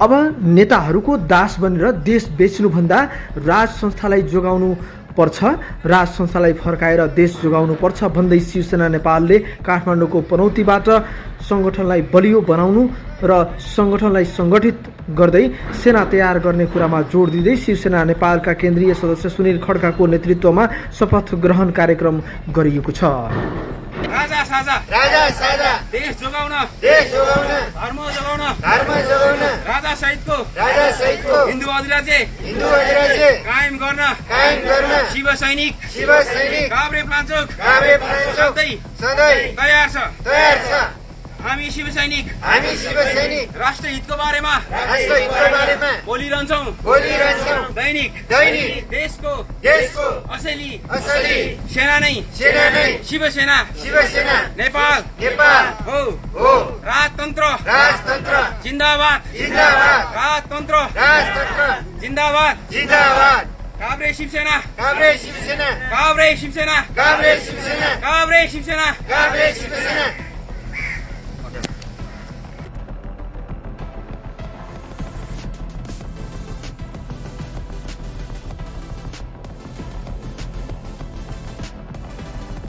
अब नेताहरूको दास बनेर देश बेच्नुभन्दा राज संस्थालाई जोगाउनु पर्छ, राज संस्थालाई फर्काएर देश जोगाउनु पर्छ भन्दै शिवसेना नेपालले काठमाडौँको पनौतीबाट सङ्गठनलाई बलियो बनाउनु र सङ्गठनलाई सङ्गठित गर्दै सेना तयार गर्ने कुरामा जोड दिँदै शिवसेना नेपालका केन्द्रीय सदस्य सुनिल खड्काको नेतृत्वमा शपथ ग्रहण कार्यक्रम गरिएको छ। राजा साजा देश जोगाउन धर्म जोगाउन राजा सहितको हिन्दू अधिराज्य कायम गर्न शिव सैनिक काभ्रे पाल्चोक सधैँ तयार छ। हामी शिव सैनिक राष्ट्र हितको बारेमा बोलिरहन्छौँ दैनिक देशको असली सेना नै शिवसेना नेपाल हो। राजतन्त्र जिन्दाबाद राजतन्त्र जिन्दाबाद काभ्रे शिवसेना काभ्रे शिवसेना